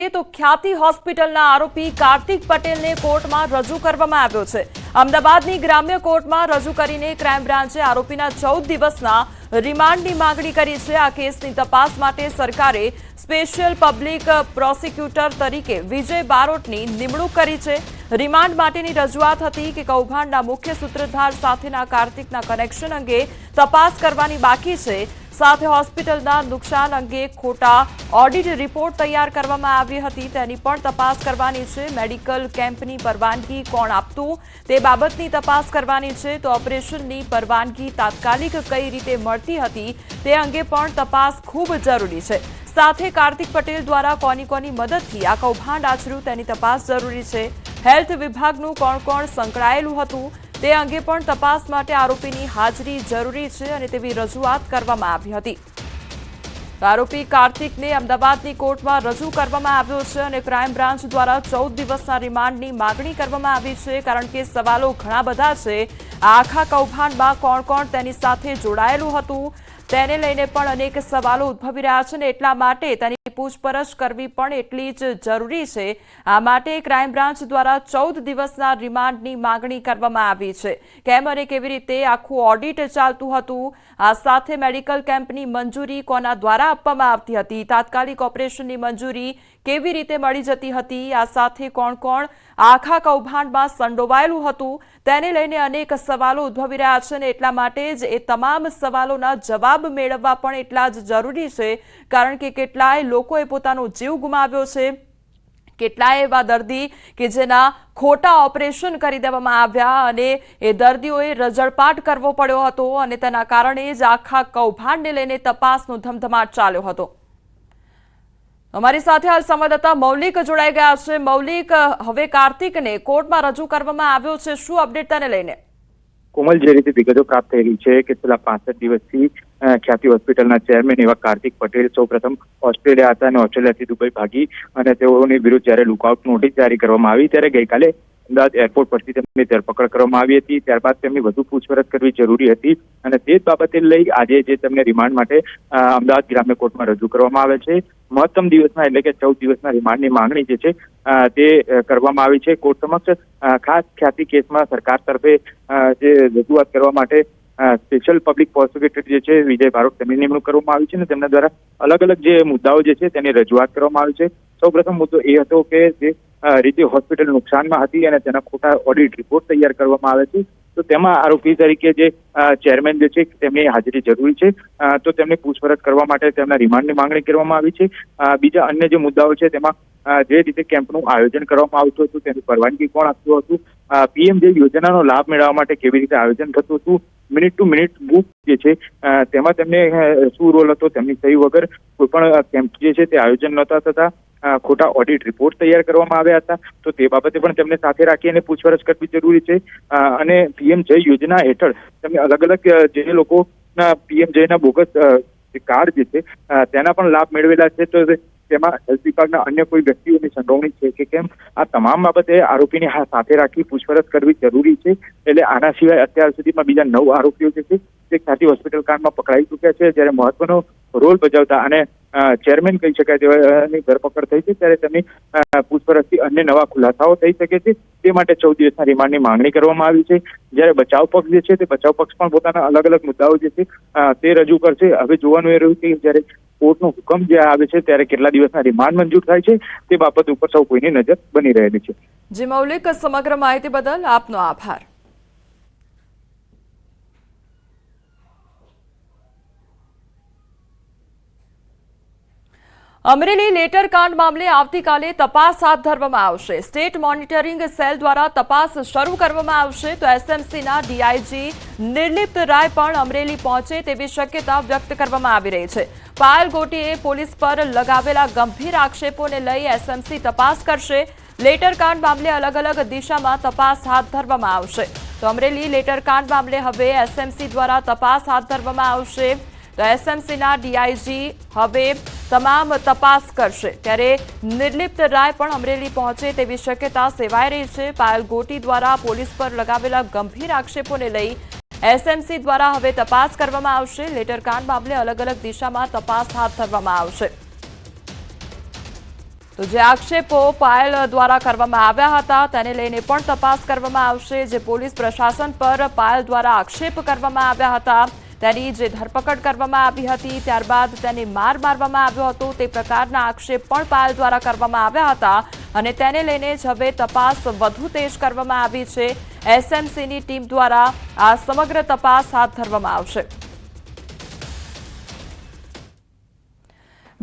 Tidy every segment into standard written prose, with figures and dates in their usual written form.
જોઈએ તો ખ્યાતિ હોસ્પિટલના આરોપી કાર્તિક પટેલને કોર્ટમાં રજૂ કરવામાં આવ્યો છે। અમદાવાદની ગ્રામ્ય કોર્ટમાં રજૂ કરીને ક્રાઇમ બ્રાન્ચે આરોપીના 14 દિવસના રિમાન્ડની માંગણી કરી છે। આ કેસની તપાસ માટે સરકારે સ્પેશિયલ પબ્લિક પ્રોસિક્યુટર તરીકે વિજય બારોટની નિમણૂક કરી છે। રિમાન્ડ માટેની રજૂઆત હતી કે કૌભાંડના મુખ્ય સૂત્રધાર સાથેના કાર્તિકના કનેક્શન અંગે તપાસ કરવાની બાકી છે। સાથે હોસ્પિટલના નુકસાન અંગે ખોટા ઓડિટ રિપોર્ટ તૈયાર કરવામાં આવી હતી, તેની પણ તપાસ કરવાની છે। મેડિકલ કેમ્પની પરવાનગી કોણ આપતું તે બાબતની તપાસ કરવાની છે। તો ઓપરેશનની પરવાનગી તાત્કાલિક કઈ રીતે મળતી હતી તે અંગે પણ તપાસ ખૂબ જરૂરી છે। સાથે કાર્તિક પટેલ દ્વારા કોની મદદથી આ કૌભાંડ આચર્યું તેની તપાસ જરૂરી છે। હેલ્થ વિભાગનું કોણ સંકળાયેલું હતું તે અંગે પણ તપાસ માટે આરોપીની હાજરી જરૂરી છે અને તેવી રજૂઆત કરવામાં આવી હતી। આરોપી કાર્તિકને અમદાવાદની કોર્ટમાં રજૂ કરવામાં આવ્યો છે અને ક્રાઇમ બ્રાન્ચ દ્વારા 14 દિવસના રિમાન્ડની માંગણી કરવામાં આવી છે, કારણ કે સવાલો ઘણા બધા છે। આ આખા કૌભાંડમાં કોણ તેની સાથે જોડાયેલું હતું તેને લઈને પણ અનેક સવાલો ઉદ્ભવી રહ્યા છે અને એટલા માટે તેની પૂછપરછ કરવી પણ એટલી જ જરૂરી છે। આ માટે ક્રાઇમ બ્રાન્ચ દ્વારા 14 દિવસના રિમાન્ડની માંગણી કરવામાં આવી છે। કેમ અને કેવી રીતે આખું ઓડિટ ચાલતું હતું, આ સાથે મેડિકલ કેમ્પની મંજૂરી કોના દ્વારા આપવામાં આવતી હતી, તાત્કાલિક ઓપરેશનની મંજૂરી કેવી રીતે મળી જતી હતી, આ સાથે કોણ આખા કૌભાંડમાં સંડોવાયેલું હતું તેને લઈને અનેક સવાલો ઉદ્ભવી રહ્યા છે અને એટલા માટે જ એ તમામ સવાલોના જવાબ મેળવવા પણ એટલા જ જરૂરી છે, કારણ કે કેટલાય લોકોએ પોતાનો જીવ ગુમાવ્યો છે। કેટલાય એવા દર્દી કે જેના ખોટા ઓપરેશન કરી દેવામાં આવ્યા અને એ દર્દીઓએ રજળપાટ કરવો પડ્યો હતો અને તેના કારણે જ આખા કૌભાંડને લઈને તપાસનો ધમધમાટ ચાલ્યો હતો। અમારી સાથે હાલ સંવાદદાતા મૌલિક જોડાઈ ગયા છે। મૌલિક, હવે કાર્તિકને કોર્ટમાં રજૂ કરવામાં આવ્યો છે, શું અપડેટ તેને લઈને? કોમલ, જે રીતે વિગતો પ્રાપ્ત થઈ રહી છે કે છેલ્લા 65 દિવસથી ખ્યાતિ હોસ્પિટલના ચેરમેન એવા કાર્તિક પટેલ સૌપ્રથમ ઓસ્ટ્રેલિયા હતા અને ઓસ્ટ્રેલિયાથી દુબઈ ભાગી અને તેઓની વિરુદ્ધ જ્યારે લુકઆઉટ નોટિસ જારી કરવામાં આવી ત્યારે ગઈકાલે અમદાવાદ એરપોર્ટ પરથી તેમની ધરપકડ કરવામાં આવી હતી। ત્યારબાદ તેમની વધુ પૂછપરછ કરવી જરૂરી હતી અને તે જ બાબતે લઈ આજે જે તેમને રિમાન્ડ માટે અમદાવાદ ગ્રામ્ય કોર્ટમાં રજૂ કરવામાં આવે છે। મહત્તમ દિવસના એટલે કે 14 દિવસના રિમાન્ડની માંગણી જે છે તે કરવામાં આવી છે કોર્ટ સમક્ષ। ખાસ ખ્યાતિ કેસમાં સરકાર તરફે જે રજૂઆત કરવા માટે સ્પેશિયલ પબ્લિક પ્રોસિક્યુટર જે છે વિજય બારોટ તેમની નિમણૂક કરવામાં આવી છે અને તેમના દ્વારા અલગ અલગ જે મુદ્દાઓ જે છે તેની રજૂઆત કરવામાં આવી છે। સૌપ્રથમ મુદ્દો એ હતો કે જે રીતે હોસ્પિટલ નુકસાનમાં હતી અને તેના ખોટા ઓડિટ રિપોર્ટ તૈયાર કરવામાં આવે છે, તો તેમાં આરોપી તરીકે જે ચેરમેન જે છે તેમની હાજરી જરૂરી છે, તો તેમની પૂછપરછ કરવા માટે તેમના રિમાન્ડની માંગણી કરવામાં આવી છે। બીજા અન્ય જે મુદ્દાઓ છે તેમાં જે રીતે કેમ્પનું આયોજન કરવામાં આવતું હતું તેની પરવાનગી કોણ આપતું હતું, પીએમ જે યોજનાનો લાભ મેળવવા માટે કેવી રીતે આયોજન થતું હતું, મિનિટ ટુ મિનિટ બુક જે છે તેમાં તેમને શું રોલ હતો, તેમની સહી વગર કોઈ પણ કેમ્પ જે છે તે આયોજન નહોતા થતા, ખોટા ઓડિટ રિપોર્ટ તૈયાર કરવામાં આવ્યા હતા, તો તે બાબતે પણ તેમને સાથે રાખી અને પૂછપરછ કરવી જરૂરી છે। અને પીએમ જય યોજના હેઠળ તેમને અલગ અલગ જે લોકો પીએમ જયના બોગસ કાર્ડ જે છે તેના પણ લાભ મેળવેલા છે, તો તેમાં હેલ્થ વિભાગના અન્ય કોઈ વ્યક્તિઓની સંડોવણી છે કે કેમ, આ તમામ બાબતે આરોપીને સાથે રાખી પૂછપરછ કરવી જરૂરી છે। એટલે આના સિવાય અત્યાર સુધીમાં બીજા 9 આરોપીઓ જે છે તે ખ્યાતિ હોસ્પિટલ કાંડમાં પકડાઈ ચૂક્યા છે, જ્યારે મહત્વનો રોલ બજાવતા અને ચેરમેન કહી શકાય તેવાની ધરપકડ થઈ છે ત્યારે તેમની પૂછપરછથી અન્ય નવા ખુલાસાઓ થઈ શકે છે, તે માટે 14 દિવસના રિમાન્ડની માંગણી કરવામાં આવી છે। જ્યારે બચાવ પક્ષ જે છે તે બચાવ પક્ષ પણ પોતાના અલગ અલગ મુદ્દાઓ જે છે તે રજૂ કરશે। હવે જોવાનું એ રહ્યું કે જ્યારે કોર્ટનો હુકમ જે આવે છે ત્યારે કેટલા દિવસના રિમાન્ડ મંજૂર થાય છે તે બાબત ઉપર સૌ કોઈની નજર બની રહેલી છે। જી મૌલિક, સમગ્ર માહિતી બદલ આપનો આભાર। અમરેલી લેટર કાંડ મામલે આવતીકાલે તપાસ હાથ ધરવામાં આવશે। સ્ટેટ મોનિટરિંગ સેલ દ્વારા તપાસ શરૂ કરવામાં આવશે, તો એસએમસીના ડીઆઈજી નિર્લિપ્ત રાય પણ અમરેલી પહોંચે તેવી શક્યતા વ્યક્ત કરવામાં આવી રહી છે। પાયલ ગોટીએ પોલીસ પર લગાવેલા ગંભીર આક્ષેપોને લઈ એસએમસી તપાસ કરશે। લેટર કાંડ મામલે અલગ અલગ દિશામાં તપાસ હાથ ધરવામાં આવશે, તો અમરેલી લેટર કાંડ મામલે હવે એસએમસી દ્વારા તપાસ હાથ ધરવામાં આવશે, તો એસએમસીના ડીઆઈજી હવે તમામ તપાસ કરશે, ત્યારે નિર્લિપ્ત રાય પણ અમરેલી પહોંચે તેવી શક્યતા સેવાઈ રહી છે। પાયલ ગોટી દ્વારા પોલીસ પર લગાવેલા ગંભીર આક્ષેપોને લઈ એસએમસી દ્વારા હવે તપાસ કરવામાં આવશે। લેટર કાંડ મામલે અલગ અલગ દિશામાં તપાસ હાથ ધરવામાં આવશે। તો જે આક્ષેપો પાયલ દ્વારા કરવામાં આવ્યા હતા તેને લઈને પણ તપાસ કરવામાં આવશે। જે પોલીસ પ્રશાસન પર પાયલ દ્વારા આક્ષેપ કરવામાં આવ્યા હતા તેની જે ધરપકડ કરવામાં આવી હતી ત્યારબાદ તેને માર મારવામાં આવ્યો હતો તે પ્રકારના આક્ષેપ પણ પાયલ દ્વારા કરવામાં આવ્યા હતા અને તેને લઈને જ હવે તપાસ વધુ તેજ કરવામાં આવી છે। એસએમસીની ટીમ દ્વારા આ સમગ્ર તપાસ હાથ ધરવામાં આવશે।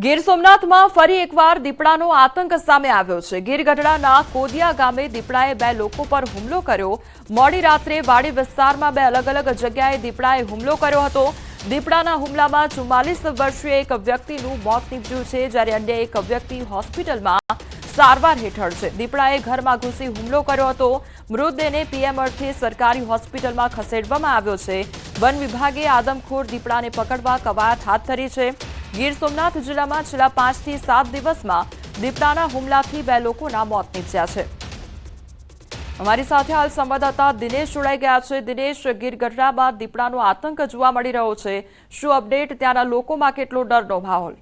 ગીર સોમનાથમાં ફરી એકવાર દીપડાનો આતંક સામે આવ્યો છે। ગીર ગઢડાના કોદિયા ગામે દીપડાએ 2 લોકો પર હુમલો કર્યો। મોડી રાત્રે વાડી વિસ્તારમાં 2 અલગ અલગ જગ્યાએ દીપડાએ હુમલો કર્યો હતો। દીપડાના હુમલામાં 44 વર્ષીય એક વ્યક્તિનું મોત નીપજ્યું છે જ્યારે અન્ય એક વ્યક્તિ હોસ્પિટલમાં સારવાર હેઠળ છે। દીપડાએ ઘરમાં ઘૂસી હુમલો કર્યો હતો। મૃતદેહને પીએમ અર્થે સરકારી હોસ્પિટલમાં ખસેડવામાં આવ્યો છે। વન વિભાગે આદમખોર દીપડાને પકડવા કવાયત હાથ ધરી છે। ગીર સોમનાથ જિલ્લામાં છેલ્લા 5 થી 7 દિવસમાં દીપડાના હુમલાથી 2 લોકોના મોત નીપજ્યા છે। અમારી સાથે હાલ સંવાદદાતા દિનેશ જોડાઈ ગયા છે। દિનેશ, ગીર ગઢડામાં દીપડાનો આતંક જોવા મળી રહ્યો છે, શું અપડેટ? ત્યાંના લોકોમાં કેટલો ડરનો માહોલ?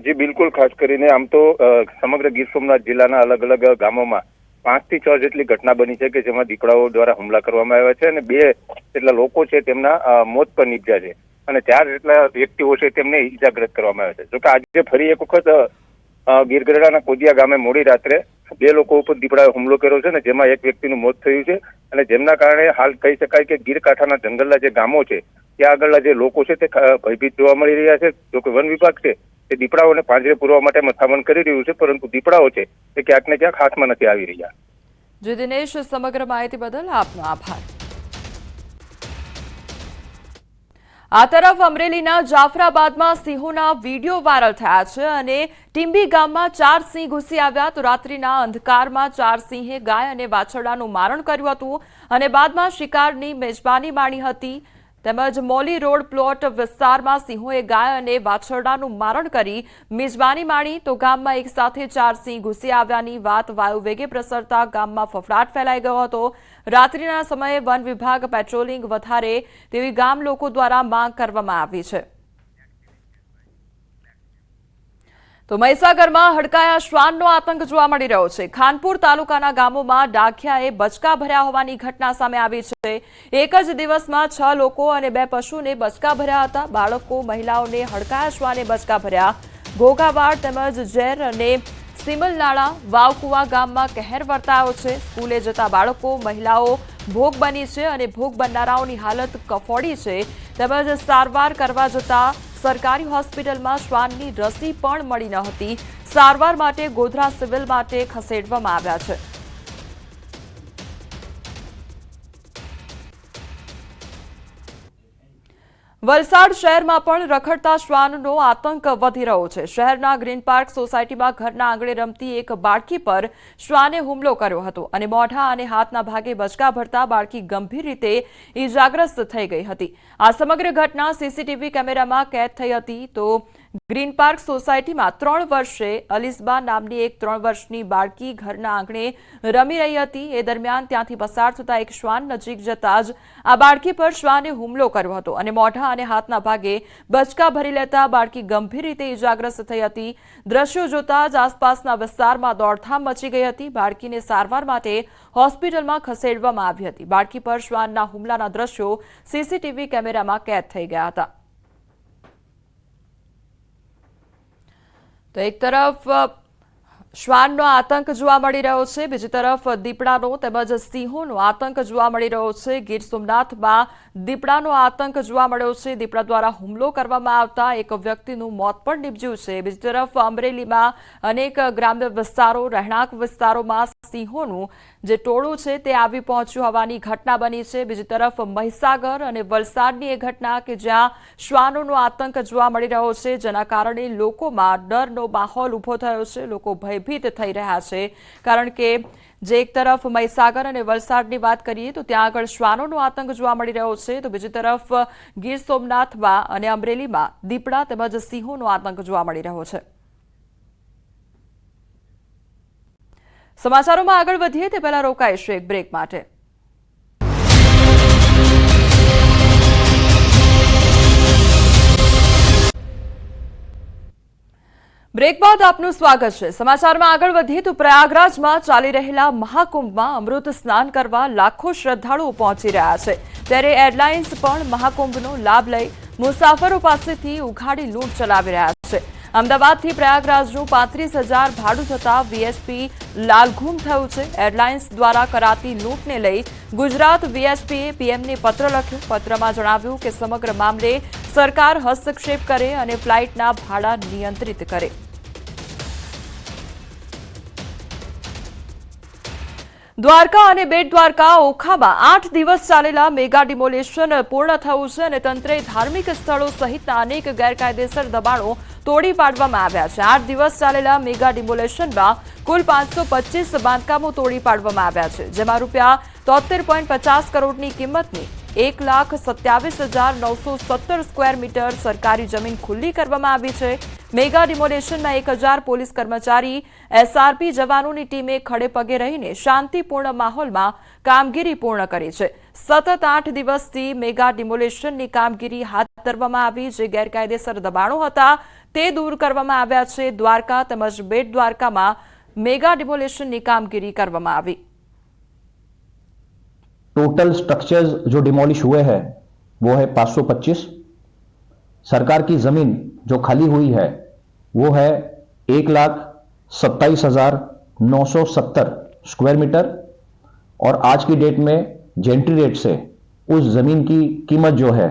જી બિલકુલ, ખાસ કરીને આમ તો સમગ્ર ગીર સોમનાથ જિલ્લાના અલગ અલગ ગામોમાં 5 થી 6 જેટલી ઘટના બની છે કે જેમાં દીપડાઓ દ્વારા હુમલા કરવામાં આવ્યા છે અને 2 જેટલા લોકો છે તેમના મોત પર નીપજ્યા છે અને 4 જેટલા વ્યક્તિઓ છે તેમને ઈજાગ્રસ્ત કરવામાં આવ્યા છે। જોકે આજે ફરી એક વખત ગીર ગઢડાના કોદિયા ગામે મોડી રાત્રે 2 લોકો ઉપર દીપડાએ હુમલો કર્યો છે અને જેમાં એક વ્યક્તિનું મોત થયું છે અને જેમના કારણે હાલ કહી શકાય કે ગીર કાંઠાના જંગલના જે ગામો છે ત્યાં આગળના જે લોકો છે તે ભયભીત જોવા મળી રહ્યા છે। જોકે વન વિભાગ છે તે દીપડાઓને પાંજરે પૂરવા માટે મથામણ કરી રહ્યું છે, પરંતુ દીપડાઓ છે તે ક્યાંક ને ક્યાંક હાથમાં નથી આવી રહ્યા। જી દિનેશ, સમગ્ર માહિતી બદલ આપનો આભાર। આ તરફ અમરેલીના જાફરાબાદમાં સિંહોના વિડીયો વાયરલ થયા છે અને ટીંબી ગામમાં 4 સિંહ ઘૂસી આવ્યા તો રાત્રિના અંધકારમાં 4 સિંહે ગાય અને વાછરડાનું મારણ કર્યું હતું અને બાદમાં શિકારની મેજબાની માણી હતી। તેમજ મોલી રોડ પ્લોટ વિસ્તારમાં સિંહોએ ગાય અને વાછરડાનું મારણ કરી મેજબાની માણી તો ગામમાં એક સાથે 4 સિંહ ઘૂસી આવ્યાની વાત વાયુવેગે પ્રસરતા ગામમાં ફફડાટ ફેલાઈ ગયો હતો। રાત્રિના સમયે વન વિભાગ પેટ્રોલિંગ વધારે તેવી ગામ લોકો દ્વારા માંગ કરવામાં આવી છે। તો મહીસાગરમાં હડકાયા શ્વાનનો આતંક જોવા મળી રહ્યો છે। ખાનપુર તાલુકાના ગામોમાં ડાઘિયાએ બચકા ભર્યા હોવાની ઘટના સામે આવી છે। એક જ દિવસમાં 6 લોકો અને 2 પશુને બચકા ભર્યા હતા। બાળકો મહિલાઓને હડકાયા શ્વાને બચકા ભર્યા। ઘોઘાવાડ તેમજ ઝેર અને સિમલનાળા વાવકુવા ગામમાં કહેર વર્તાયો છે। સ્કૂલે જતા બાળકો મહિલાઓ ભોગ બની છે અને ભોગ બનનારાઓની હાલત કફોડી છે। તેમજ સારવાર કરવા જતા સરકારી હોસ્પિટલમાં શ્વાનની રસી પણ મળી ન હતી। સારવાર માટે ગોધરા સિવિલ માટે ખસેડવામાં આવ્યા છે। વલસાડ શહેરમાં પણ રખડતા શ્વાનનો આતંક વધી રહ્યો છે। શહેરના ગ્રીન પાર્ક સોસાયટીમાં ઘરના આંગણે રમતી એક બાળકી પર શ્વાને હુમલો કર્યો હતો અને મોઢા અને હાથના ભાગે બચકા ભરતા બાળકી ગંભીર રીતે ઈજાગ્રસ્ત થઈ ગઈ હતી। આ સમગ્ર ઘટના સીસીટીવી કેમેરામાં કેદ થઈ હતી તો ગ્રીન પાર્ક સોસાયટીમાં 3 વર્ષે અલિસબા નામની એક 3 વર્ષની બાળકી ઘરના આંગણે રમી રહી હતી। એ દરમિયાન ત્યાંથી પસાર થતા એક શ્વાન નજીક જતા જ આ બાળકી પર શ્વાને હુમલો કર્યો હતો અને મોઢા અને હાથના ભાગે બચકા ભરી લેતા બાળકી ગંભીર રીતે ઈજાગ્રસ્ત થઈ હતી। દ્રશ્યો જોતા જ આસપાસના વિસ્તારમાં દોડધામ મચી ગઈ હતી। બાળકીને સારવાર માટે હોસ્પિટલમાં ખસેડવામાં આવી હતી। બાળકી પર શ્વાનના હુમલાના દ્રશ્યો સીસીટીવી કેમેરામાં કેદ થઈ ગયા હતા। તો એક તરફ શ્વાનનો આતંક જોવા મળી રહ્યો છે, બીજી તરફ દીપડાનો તેમજ સિંહોનો આતંક જોવા મળી રહ્યો છે। ગીર સોમનાથમાં દીપડાનો આતંક જોવા મળ્યો છે। દીપડા દ્વારા હુમલો કરવામાં આવતા એક વ્યક્તિનું મોત પણ નીપજ્યું છે। બીજી તરફ અમરેલીમાં અનેક ગ્રામ્ય વિસ્તારો રહેણાંક વિસ્તારોમાં સિંહોનું જે ટોળું છે તે આવી પહોંચ્યું હોવાની ઘટના બની છે। બીજી તરફ મહીસાગર અને વલસાડની એ ઘટના કે જ્યાં શ્વાનોનો આતંક જોવા મળી રહ્યો છે, જેના કારણે લોકોમાં ડરનો માહોલ ઊભો થયો છે। લોકો ભયભીત થઈ રહ્યા છે કારણ કે જે એક તરફ મહીસાગર અને વલસાડની વાત કરીએ તો ત્યાં આગળ શ્વાનોનો આતંક જોવા મળી રહ્યો છે તો બીજી તરફ ગીર સોમનાથમાં અને અમરેલીમાં દીપડા તેમજ સિંહોનો આતંક જોવા મળી રહ્યો છે। સમાચારોમાં આગળ વધીએ તે પહેલા રોકાઈશું એક બ્રેક માટે। બ્રેક બાદ આપનું સ્વાગત છે। સમાચારમાં આગળ વધીએ તો પ્રયાગરાજમાં ચાલી રહેલા મહાકુંભમાં અમૃત સ્નાન કરવા લાખો શ્રદ્ધાળુઓ પહોંચી રહ્યા છે, ત્યારે એરલાઇન્સ પણ મહાકુંભનો લાભ લઈ મુસાફરો પાસેથી ઉઘાડી લૂંટ ચલાવી રહ્યા છે। અમદાવાદથી પ્રયાગરાજનું 35,000 ભાડું થતા વીએસપી લાલઘૂમ થયું છે। એરલાઇન્સ દ્વારા કરાતી લૂંટને લઈ ગુજરાત વીએસપીએ પીએમને પત્ર લખ્યો। પત્રમાં જણાવ્યું કે સમગ્ર મામલે સરકાર હસ્તક્ષેપ કરે અને ફ્લાઇટના ભાડા નિયંત્રિત કરે। દ્વારકા અને બેટ દ્વારકા ઓખામાં 8 દિવસ ચાલેલા મેગા ડિમોલેશન પૂર્ણ થયું છે અને તંત્રે ધાર્મિક સ્થળો સહિતના અનેક ગેરકાયદેસર દબાણો તોડી પાડવામાં આવ્યા છે। 8 દિવસ ચાલેલા મેગા ડિમોલેશનમાં કુલ 525 બાંધકામો તોડી પાડવામાં આવ્યા છે, જેમાં ₹73.50 કરોડની કિંમતની 1,27,917 સ્ક્વેર મીટર સરકારી જમીન ખુલ્લી કરવામાં આવી છે। મેગા ડિમોલેશનમાં 1,000 પોલીસ કર્મચારી, એસઆરપી જવાનોની ટીમે ખડે પગે રહીને શાંતિપૂર્ણ માહોલમાં કામગીરી પૂર્ણ કરી છે। સતત 8 દિવસથી મેગા ડિમોલેશનની કામગીરી હાથ ધરવામાં આવી, જે ગેરકાયદેસર દબાણો હતા તે દૂર કરવામાં આવ્યા છે। દ્વારકા તેમજ બેટ દ્વારકામાં मेगा डिमोलेशन की कामगिरी करवामां आवी। टोटल स्ट्रक्चर्स जो डिमोलिश हुए हैं वो है 525। सरकार की जमीन जो खाली हुई है वो है 1,27,917 स्क्वायर मीटर और आज की डेट में जेंट्री रेट से उस जमीन की कीमत जो है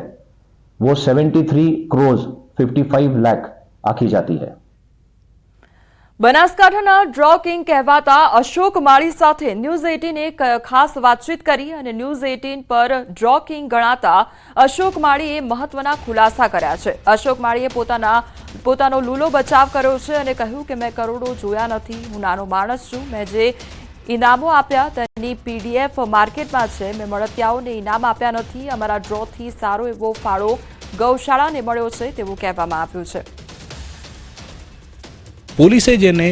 वो 73 करोड़ 55 लाख आंकी जाती है। बनासकांठाना ड्रॉ किंग कहवाता अशोक माळी साथे न्यूज 18 खास बातचीत करी અને ન્યૂઝ 18 પર ડ્રો કિંગ ગણાતા અશોક માળીએ મહત્વના ખુલાસા કર્યા છે। અશોક માળીએ પોતાનો લૂલો બચાવ કર્યો છે અને કહ્યું કે મેં કરોડો જોયા નથી, હું નાનો માણસ છું। મેં જે ઇનામો આપ્યા તેની પીડીએફ માર્કેટમાં છે। મેં મળતિયાઓને ઇનામ આપ્યા નથી। અમારા ડ્રોથી સારો એવો ફાળો ગૌશાળાને મળ્યો છે તેવું કહેવામાં આવ્યું છે। પોલીસે જેને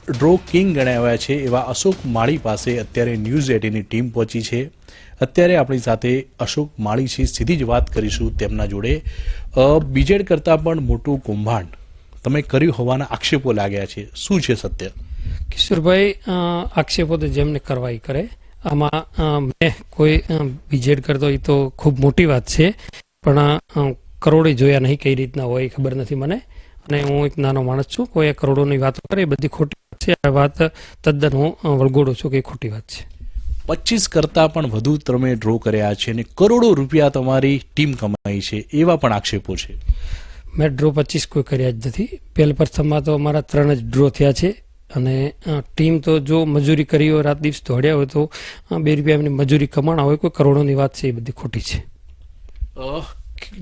ડ્રો કિંગ ગણાવ્યા છે એવા અશોક માળી પાસે અત્યારે ન્યૂઝ 18ની ટીમ પહોંચી છે। અત્યારે આપણી સાથે અશોક માળી છે, સીધી જ વાત કરીશું તેમના જોડે। બીજેડ કરતાં પણ મોટું કૌભાંડ તમે કર્યું હોવાના આક્ષેપો લાગ્યા છે, શું છે સત્ય? કિશોરભાઈ, આક્ષેપો તો જેમને કરવા એ કરે, આમાં મેં કોઈ બીજેડ કરતો એ તો ખૂબ મોટી વાત છે, પણ કરોડે જોયા નહીં કઈ રીતના હોય એ ખબર નથી મને, અને હું એક નાનો માણસ છું। કોઈ કરોડોની વાતો કરે એ બધી ખોટી વાત છે। આ વાત તદ્દન હું વળગોડું છું કે એ ખોટી વાત છે। 25 કરતાં પણ વધુ તમે ડ્રો કર્યા છે અને કરોડો રૂપિયા તમારી ટીમ કમાઈ છે એવા પણ આક્ષેપો છે। મેં ડ્રો 25 કોઈ કર્યા જ નથી। પહેલ પ્રથમમાં તો અમારા 3 જ ડ્રો થયા છે અને ટીમ તો જો મજૂરી કરી હોય, રાત દિવસ દોડ્યા હોય તો 2 રૂપિયા એમની મજૂરી કમાણા હોય, કોઈ કરોડોની વાત છે એ બધી ખોટી છે।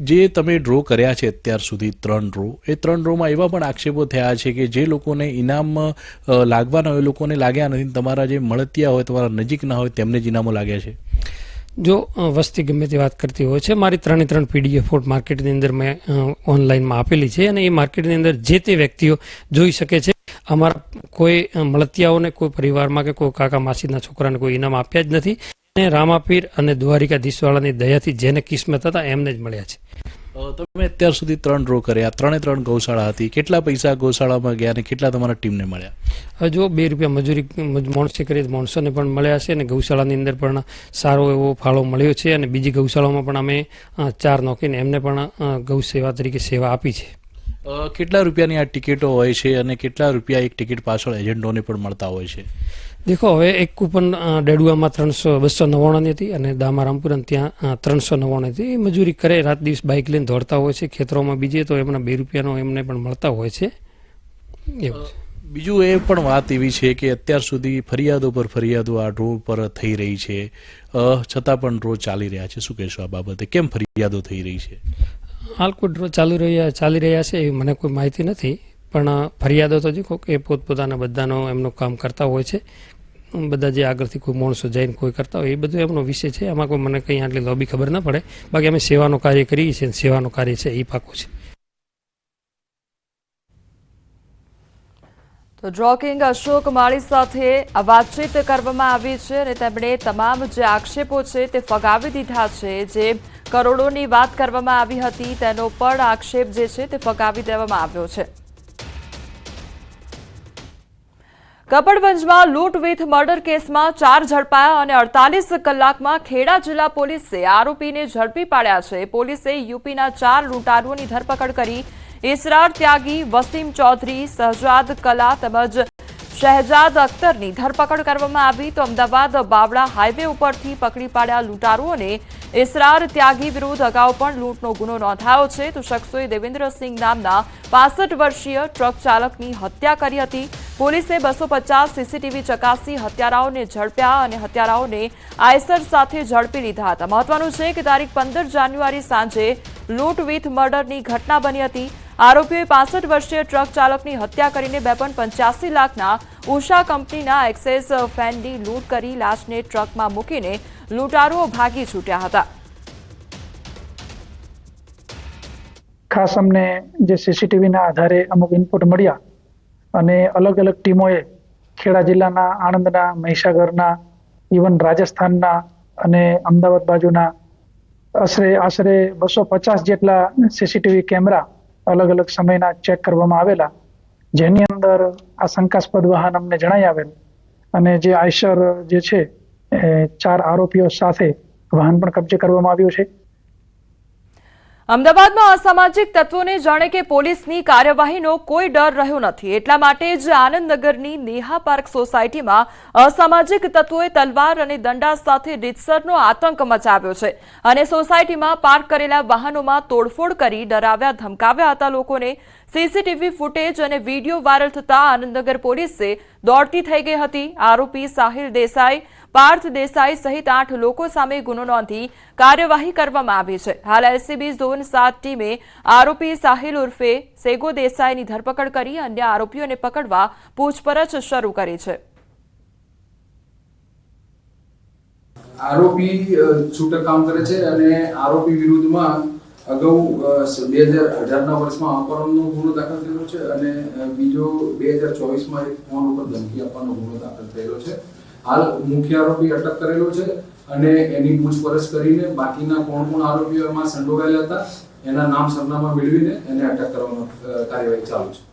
જે તમે ડ્રો કર્યા છે અત્યાર સુધી 3 ડ્રો, એ 3 ડ્રોમાં એવા પણ આક્ષેપો થયા છે કે જે લોકોને ઇનામ લાગવાના હોય એ લોકોને લાગ્યા નથી, તમારા જે મળતિયા હોય, તમારા નજીકના હોય તેમને જ ઇનામો લાગ્યા છે। જો વસ્તી ગમે તે વાત કરતી હોય છે, મારી 3 પીડીએફ માર્કેટની અંદર મેં ઓનલાઈનમાં આપેલી છે અને એ માર્કેટની અંદર જે તે વ્યક્તિઓ જોઈ શકે છે। અમારા કોઈ મળતિયાઓને, કોઈ પરિવારમાં કે કોઈ કાકા માસીના છોકરાને કોઈ ઇનામ આપ્યા જ નથી। રામાપીર અને દ્વારિકાધીશવાળાની દયાથી જેને કિસ્મત હતા એમને જ મળ્યા છે। તમે અત્યાર સુધી 3 ડ્રો કર્યા, 3 ગૌશાળા હતી, કેટલા પૈસા ગૌશાળામાં ગયા અને કેટલા તમારા ટીમને મળ્યા? હવે જો 2 રૂપિયા મજૂરી માણસે કરી, માણસોને પણ મળ્યા છે અને ગૌશાળાની અંદર પણ સારો એવો ફાળો મળ્યો છે અને બીજી ગૌશાળામાં પણ અમે 4 નોકીને એમને પણ ગૌ સેવા તરીકે સેવા આપી છે। કેટલા રૂપિયાની આ ટિકિટો હોય છે અને કેટલા રૂપિયા એક ટિકિટ પાછળ એજન્ટોને પણ મળતા હોય છે? દેખો, હવે એક કૂપન ડેડુઆમાં 299ની હતી અને દામારામપુર ત્યાં 399 હતી। એ મજૂરી કરે, રાત દિવસ બાઇક લઈને દોડતા હોય છે, ખેતરોમાં બીજે તો એમના 2 રૂપિયાનો એમને પણ મળતા હોય છે। એવું બીજું એ પણ વાત એવી છે કે અત્યાર સુધી ફરિયાદો પર ફરિયાદો આ ડ્રો પર થઈ રહી છે, છતાં પણ ડ્રો ચાલી રહ્યા છે, શું કહેશો આ બાબતે? કેમ ફરિયાદો થઈ રહી છે? હાલ કોઈ ડ્રો ચાલી રહ્યા છે એ મને કોઈ માહિતી નથી, પણ ફરિયાદો તો દેખો કે પોતપોતાના બધાનો એમનું કામ કરતા હોય છે। બધા જે આગળથી કોઈ માણસો જઈને કોઈ કરતા હોય એ બધું એમનો વિષય છે, આમાં કોઈ મને કંઈ આટલી લોબી ખબર ના પડે। બાકી અમે સેવાનું કાર્ય કરીએ છીએ, સેવાનું કાર્ય છે એ પાકું છે। તો ડ્રો કિંગ અશોક માળી સાથે વાતચીત કરવામાં આવી છે અને તેમણે તમામ જે આક્ષેપો છે તે ફગાવી દીધા છે। જે કરોડોની વાત કરવામાં આવી હતી તેનો પણ આક્ષેપ જે છે તે ફગાવી દેવામાં આવ્યો છે। કપડવંજમાં લૂંટ વિથ મર્ડર કેસમાં 4 ઝડપાયા અને 48 કલાકમાં ખેડા જિલ્લા પોલીસે આરોપીને ઝડપી પાડ્યા છે. પોલીસે યુપીના 4 લૂંટારુઓની ધરપકડ કરી. ઇસરાર ત્યાગી, વસીમ ચૌધરી, શહજાદ કલા તેમજ શહેજાદ અખ્તરની ધરપકડ કરવામાં આવી. તો અમદાવાદ બાવળા હાઈવે ઉપરથી પકડી પાડ્યા લૂંટારુઓને. ઇસરાર ત્યાગી વિરુદ્ધ અગાઉ પણ લૂંટનો ગુનો નોંધાયો છે. તો શખ્સોએ દેવેન્દ્રસિંહ નામના 65 વર્ષીય ટ્રક ચાલકની હત્યા કરી હતી. પોલીસે 250 સીસીટીવી ચકાસી હત્યારાઓને ઝડપ્યા અને હત્યારાઓને આઈસર સાથે ઝડપી લીધા હતા. મહત્વનું છે કે તારીખ 15 જાન્યુઆરી સાંજે લૂંટ વિથ મર્ડરની ઘટના બની હતી. આરોપીઓએ 65 વર્ષીય ટ્રક ચાલકની હત્યા કરીને 2.85 લાખના ઉષા કંપનીના એક્સેસ ફેનની લૂંટ કરી લાશને ટ્રકમાં મૂકીને લૂંટારુઓ ભાગી છૂટ્યા હતા. ખાસ અમને જે સીસીટીવીના આધારે અમુક ઇનપુટ મળ્યા અને અલગ અલગ ટીમોએ ખેડા જિલ્લાના, આણંદના, મહીસાગરના, ઇવન રાજસ્થાનના અને અમદાવાદ બાજુના આશરે 250 જેટલા સીસીટીવી કેમેરા અલગ અલગ સમયના ચેક કરવામાં આવેલા, જેની અંદર આ શંકાસ્પદ વાહન અમને જણાઈ આવેલ અને જે આઈશર જે છે 4 આરોપીઓ સાથે વાહન પણ કબજે કરવામાં આવ્યું છે. અમદાવાદમાં અસામાજિક તત્વોને જાણે કે પોલીસની કાર્યવાહીનો કોઈ ડર રહ્યો નથી. એટલા માટે જ આનંદનગરની નેહા પાર્ક સોસાયટીમાં અસામાજિક તત્વોએ તલવાર અને દંડા સાથે રીતસરનો આતંક મચાવ્યો છે અને સોસાયટીમાં પાર્ક કરેલા વાહનોમાં તોડફોડ કરી ડરાવ્યા ધમકાવ્યા હતા લોકોને. સીસીટીવી ફૂટેજ અને વિડીયો વાયરલ થતા આનંદનગર પોલીસે દોડતી થઈ ગઈ હતી. આરોપી સાહિલ દેસાઈ, પાર્થ દેસાઈ સહિત 8 લોકો સામે ગુનો નોંધી કાર્યવાહી કરવામાં આવી છે. હાલ એલસીબી ઝોન 7 ટીમે આરોપી સાહિલ ઉર્ફે સેગો દેસાઈની ધરપકડ કરી અન્ય આરોપીઓને પકડવા પૂછપરછ શરૂ કરી છે. આરોપી છૂટક કામ કરે છે અને આરોપી વિરુદ્ધમાં અગાઉ 2018ના વર્ષમાં અપહરણનો ગુનો દાખલ થયેલો છે અને બીજો 2024માં એક ફોન ઉપર ધમકી આપવાનો ગુનો દાખલ થયેલો છે. હાલ મુખ્ય આરોપી અટક કરેલો છે અને એની પૂછપરછ કરીને બાકીના કોણ આરોપીઓ એમાં સંડોવાયેલા હતા એના નામ સરનામા મેળવીને એને અટક કરવાનો કાર્યવાહી ચાલુ છે.